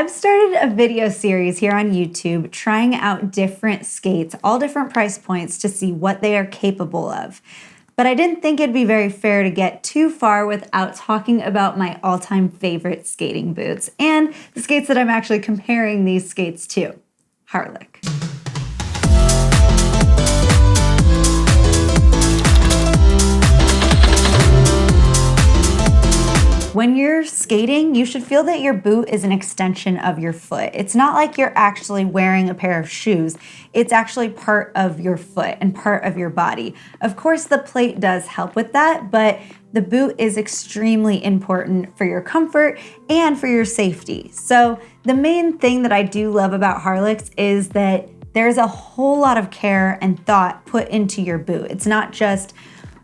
I've started a video series here on YouTube trying out different skates, all different price points to see what they are capable of. But I didn't think it'd be very fair to get too far without talking about my all-time favorite skating boots and the skates that I'm actually comparing these skates to, Harlick. When you're skating, you should feel that your boot is an extension of your foot. It's not like you're actually wearing a pair of shoes. It's actually part of your foot and part of your body. Of course, the plate does help with that, but the boot is extremely important for your comfort and for your safety. So the main thing that I do love about Harlicks is that there's a whole lot of care and thought put into your boot. It's not just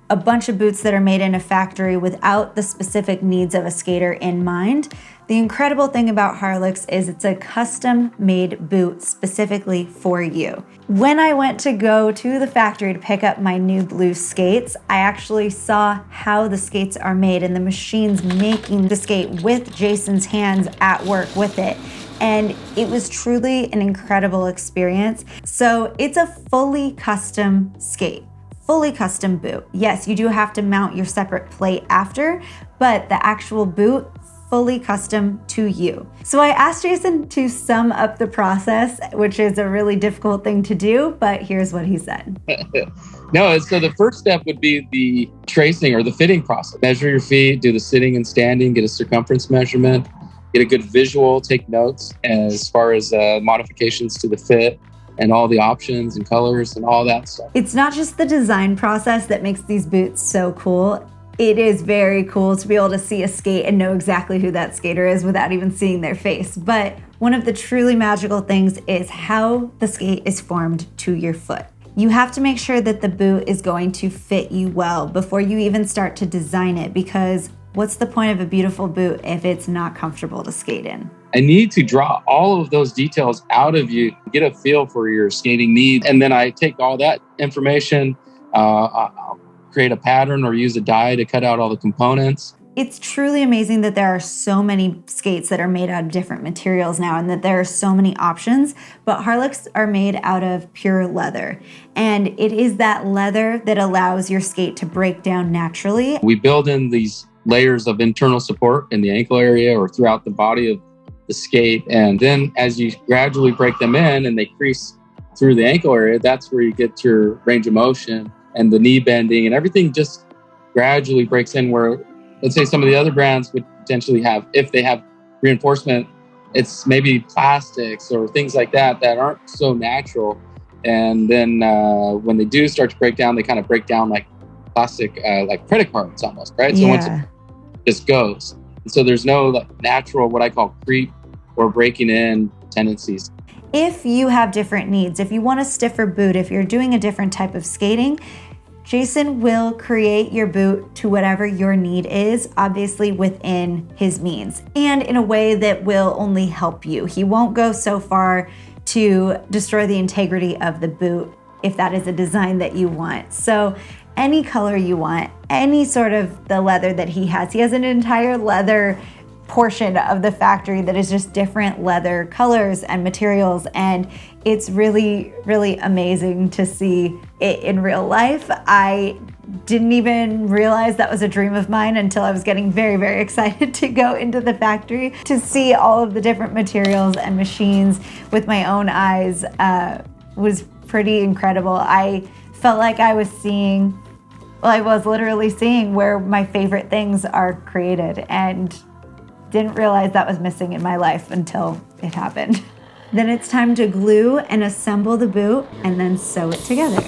a bunch of boots that are made in a factory without the specific needs of a skater in mind. The incredible thing about Harlicks is it's a custom-made boot specifically for you. When I went to go to the factory to pick up my new blue skates, I actually saw how the skates are made and the machines making the skate with Jason's hands at work with it. And it was truly an incredible experience. So it's a fully custom skate. Fully custom boot. Yes, you do have to mount your separate plate after, but the actual boot, fully custom to you. So I asked Jason to sum up the process, which is a really difficult thing to do, but here's what he said. No, so the first step would be the tracing or the fitting process. Measure your feet, do the sitting and standing, get a circumference measurement, get a good visual, take notes as far as modifications to the fit, and all the options and colors and all that stuff. It's not just the design process that makes these boots so cool. It is very cool to be able to see a skate and know exactly who that skater is without even seeing their face. But one of the truly magical things is how the skate is formed to your foot. You have to make sure that the boot is going to fit you well before you even start to design it, because what's the point of a beautiful boot if it's not comfortable to skate in? I need to draw all of those details out of you, get a feel for your skating needs. And then I take all that information, I'll create a pattern or use a die to cut out all the components. It's truly amazing that there are so many skates that are made out of different materials now and that there are so many options, but Harlicks are made out of pure leather. And it is that leather that allows your skate to break down naturally. We build in these layers of internal support in the ankle area or throughout the body of the skate. And then as you gradually break them in and they crease through the ankle area, that's where you get your range of motion and the knee bending and everything just gradually breaks in, where let's say some of the other brands would potentially have, if they have reinforcement, it's maybe plastics or things like that that aren't so natural. And then when they do start to break down, they kind of break down like plastic, like credit cards almost, right? Yeah. So once it just goes. And so there's no like natural, what I call creep or breaking in tendencies. If you have different needs, if you want a stiffer boot, if you're doing a different type of skating, Jason will create your boot to whatever your need is, obviously within his means, and in a way that will only help you. He won't go so far to destroy the integrity of the boot if that is a design that you want. So any color you want, any sort of the leather that he has an entire leather portion of the factory that is just different leather colors and materials, and it's really, really amazing to see it in real life. I didn't even realize that was a dream of mine until I was getting very, very excited to go into the factory to see all of the different materials and machines with my own eyes. Was pretty incredible. I felt like I was seeing, well, I was literally seeing where my favorite things are created, and didn't realize that was missing in my life until it happened. Then it's time to glue and assemble the boot and then sew it together.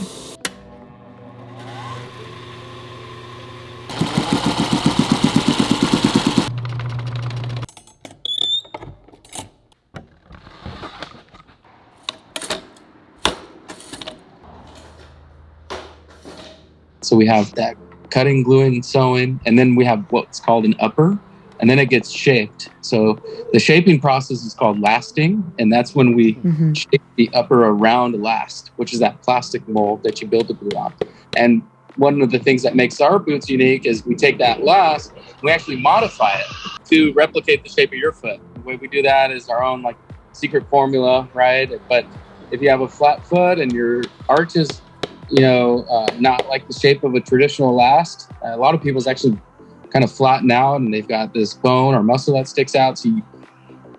So we have that cutting, gluing, sewing, and then we have what's called an upper, and then it gets shaped. So the shaping process is called lasting, and that's when we shape the upper around a last, which is that plastic mold that you build the boot on. And one of the things that makes our boots unique is we take that last, we actually modify it to replicate the shape of your foot. way we do that is our own like secret formula, right? But if you have a flat foot and your arch is, not like the shape of a traditional last, a lot of people's actually kind of flatten out and they've got this bone or muscle that sticks out. So you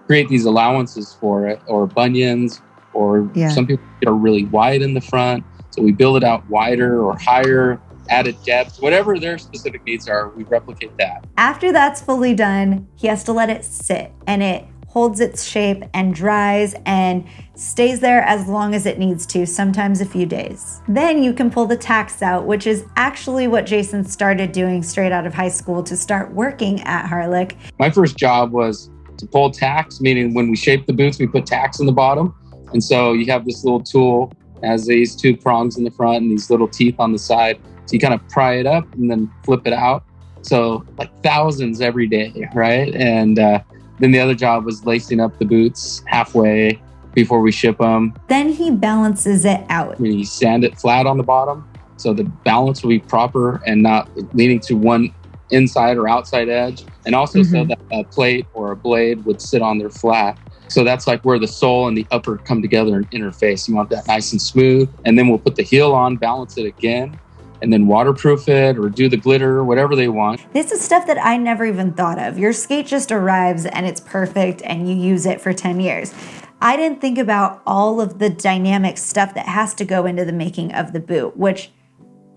create these allowances for it, or bunions, or some people are really wide in the front. So we build it out wider or higher, added depth, whatever their specific needs are, we replicate that. After that's fully done, he has to let it sit, and it holds its shape and dries and stays there as long as it needs to, sometimes a few days. Then you can pull the tacks out, which is actually what Jason started doing straight out of high school to start working at Harlick. My first job was to pull tacks, meaning when we shape the boots, we put tacks in the bottom. And so you have this little tool, has these two prongs in the front and these little teeth on the side. So you kind of pry it up and then flip it out. So like thousands every day, right? And then the other job was lacing up the boots halfway before we ship them. Then he balances it out. You sand it flat on the bottom so the balance will be proper and not leaning to one inside or outside edge. And also so that a plate or a blade would sit on there flat. So that's like where the sole and the upper come together and interface. You want that nice and smooth. And then we'll put the heel on, balance it again, and then waterproof it or do the glitter, whatever they want. This is stuff that I never even thought of. Your skate just arrives and it's perfect and you use it for 10 years. I didn't think about all of the dynamic stuff that has to go into the making of the boot, which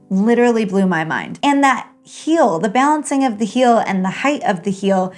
literally blew my mind. And that heel, the balancing of the heel and the height of the heel,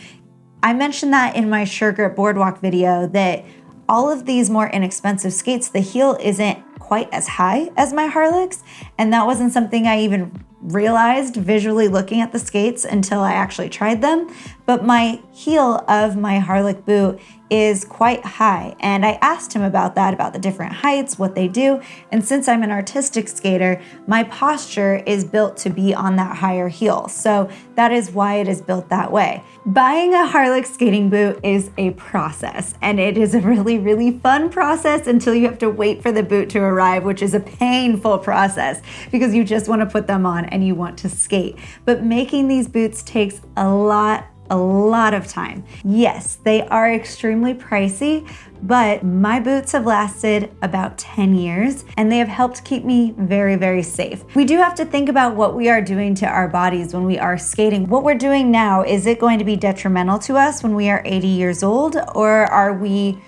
I mentioned that in my Sure Grip Boardwalk video, that all of these more inexpensive skates, the heel isn't quite as high as my Harlicks. And that wasn't something I even realized visually looking at the skates until I actually tried them. But my heel of my Harlick boot is quite high. And I asked him about that, about the different heights, what they do. And since I'm an artistic skater, my posture is built to be on that higher heel. So that is why it is built that way. Buying a Harlick skating boot is a process, and it is a really, really fun process until you have to wait for the boot to arrive, which is a painful process because you just want to put them on and you want to skate. But making these boots takes a lot of time. Yes, they are extremely pricey, but my boots have lasted about 10 years and they have helped keep me very, very safe. We do have to think about what we are doing to our bodies when we are skating. What we're doing now, is it going to be detrimental to us when we are 80 years old, or are we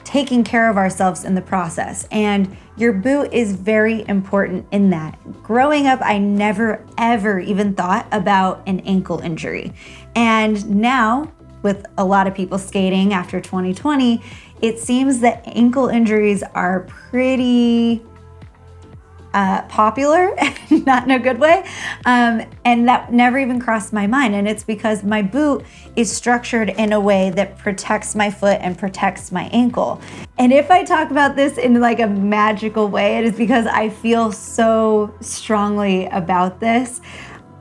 taking care of ourselves in the process? And your boot is very important in that. Growing up, I never, ever even thought about an ankle injury. And now, with a lot of people skating after 2020, it seems that ankle injuries are pretty popular, not in a good way. And that never even crossed my mind. And it's because my boot is structured in a way that protects my foot and protects my ankle. And if I talk about this in like a magical way, it is because I feel so strongly about this.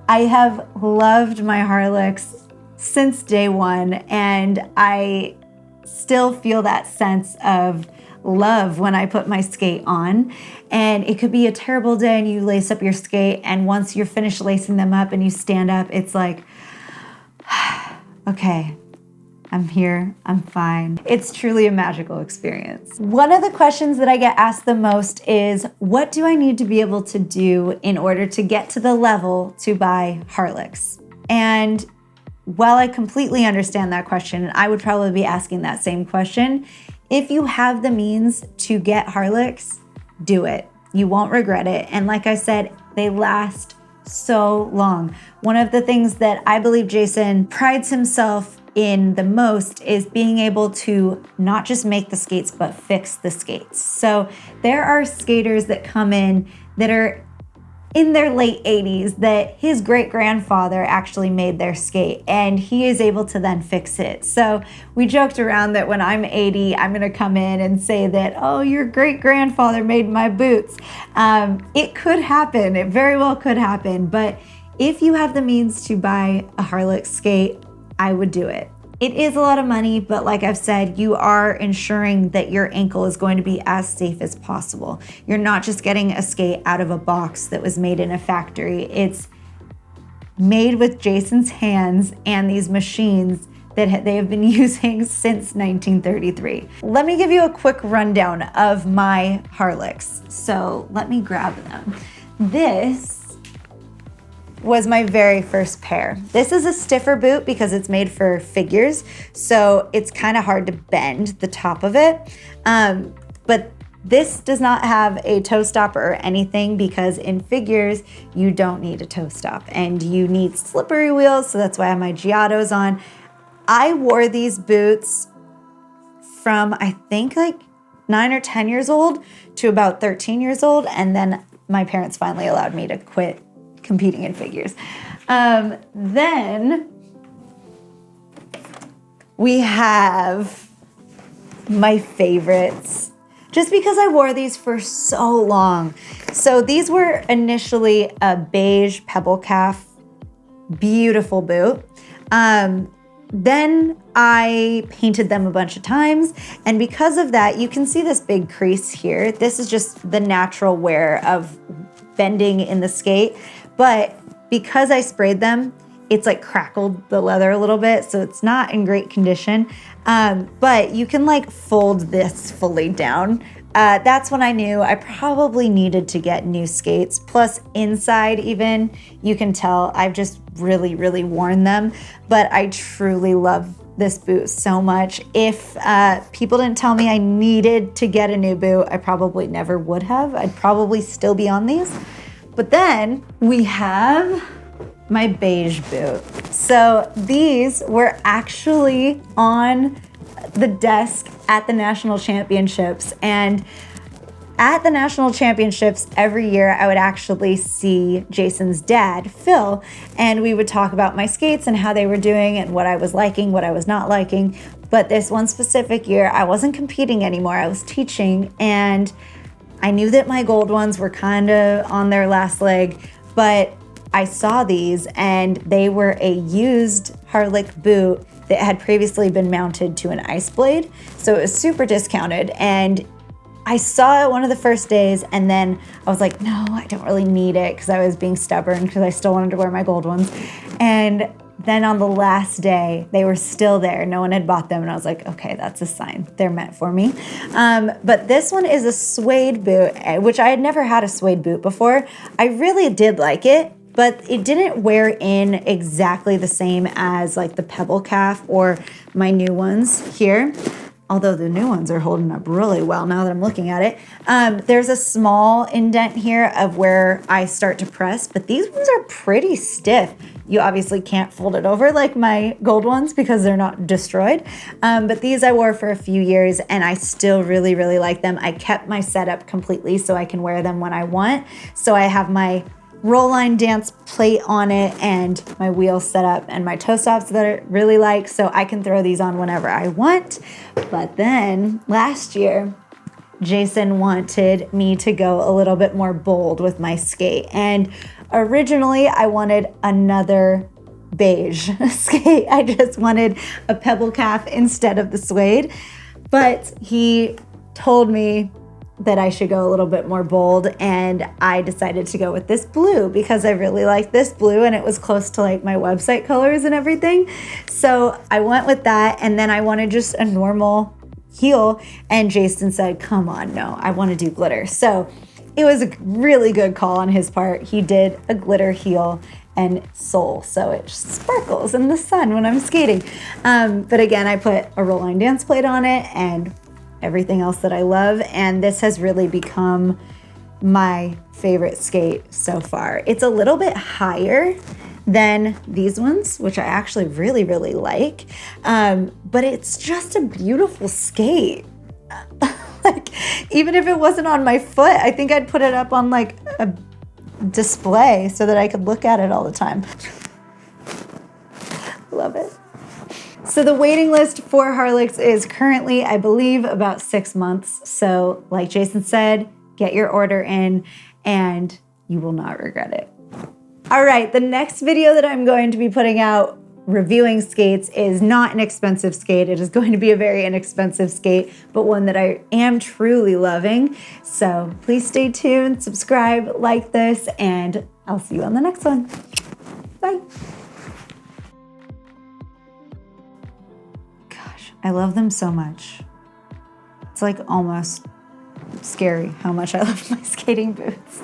I have loved my Harlicks since day one, and I still feel that sense of love when I put my skate on. And it could be a terrible day and you lace up your skate, and once you're finished lacing them up and you stand up, it's like, okay, I'm here, I'm fine. It's truly a magical experience. One of the questions that I get asked the most is, what do I need to be able to do in order to get to the level to buy Harlicks? And while I completely understand that question, I would probably be asking that same question. If you have the means to get Harlicks, do it. You won't regret it. And like I said, they last so long. One of the things that I believe Jason prides himself in the most is being able to not just make the skates, but fix the skates. So there are skaters that come in that are in their late 80s that his great-grandfather actually made their skate, and he is able to then fix it. So we joked around that when I'm 80, I'm gonna come in and say that, oh, your great-grandfather made my boots. It could happen, it very well could happen, but if you have the means to buy a Harlick skate, I would do it. It is a lot of money, but like I've said, you are ensuring that your ankle is going to be as safe as possible. You're not just getting a skate out of a box that was made in a factory. It's made with Jason's hands and these machines that they have been using since 1933. Let me give you a quick rundown of my Harlicks. So let me grab them. This was my very first pair. This is a stiffer boot because it's made for figures, so it's kind of hard to bend the top of it. But this does not have a toe stopper or anything because in figures, you don't need a toe stop and you need slippery wheels, so that's why I have my Giottos on. I wore these boots from, I think, like 9 or 10 years old to about 13 years old, and then my parents finally allowed me to quit competing in figures. Then we have my favorites, just because I wore these for so long. So these were initially a beige pebble calf, beautiful boot. Then I painted them a bunch of times, and because of that, you can see this big crease here. This is just the natural wear of bending in the skate. But because I sprayed them, it's like crackled the leather a little bit, so it's not in great condition. But you can like fold this fully down. That's when I knew I probably needed to get new skates. Plus inside even, you can tell I've just really, really worn them. But I truly love this boot so much. If people didn't tell me I needed to get a new boot, I probably never would have. I'd probably still be on these. But then we have my beige boot. So these were actually on the desk at the national championships. And at the national championships every year, I would actually see Jason's dad, Phil, and we would talk about my skates and how they were doing and what I was liking, what I was not liking. But this one specific year, I wasn't competing anymore. I was teaching, and I knew that my gold ones were kind of on their last leg, but I saw these and they were a used Harlick boot that had previously been mounted to an ice blade. So it was super discounted, and I saw it one of the first days, and then I was like, no, I don't really need it, because I was being stubborn because I still wanted to wear my gold ones. And then on the last day, they were still there. No one had bought them. And I was like, okay, that's a sign. They're meant for me. But this one is a suede boot, which I had never had a suede boot before. I really did like it, but it didn't wear in exactly the same as like the pebble calf or my new ones here. Although the new ones are holding up really well now that I'm looking at it. There's a small indent here of where I start to press, but these ones are pretty stiff. You obviously can't fold it over like my gold ones because they're not destroyed. But these I wore for a few years, and I still really, really like them. I kept my setup completely so I can wear them when I want. So I have my roll line dance plate on it and my wheels set up and my toe stops that I really like, so I can throw these on whenever I want. But then last year, Jason wanted me to go a little bit more bold with my skate, and originally I wanted another beige skate. I just wanted a pebble calf instead of the suede, but he told me that I should go a little bit more bold, and I decided to go with this blue because I really like this blue and it was close to like my website colors and everything. So I went with that, and then I wanted just a normal heel, and Jason said, come on, no, I want to do glitter. So it was a really good call on his part. He did a glitter heel and sole, so it sparkles in the sun when I'm skating. But again, I put a roll line dance plate on it and everything else that I love, and this has really become my favorite skate so far. It's a little bit higher than these ones, which I actually really, really like, but it's just a beautiful skate. Like, even if it wasn't on my foot, I think I'd put it up on like a display so that I could look at it all the time. Love it. So the waiting list for Harlicks is currently, I believe, about 6 months. So like Jason said, get your order in and you will not regret it. All right, the next video that I'm going to be putting out reviewing skates is not an expensive skate. It is going to be a very inexpensive skate, but one that I am truly loving. So please stay tuned, subscribe, like this, and I'll see you on the next one. Bye. I love them so much. It's like almost scary how much I love my skating boots.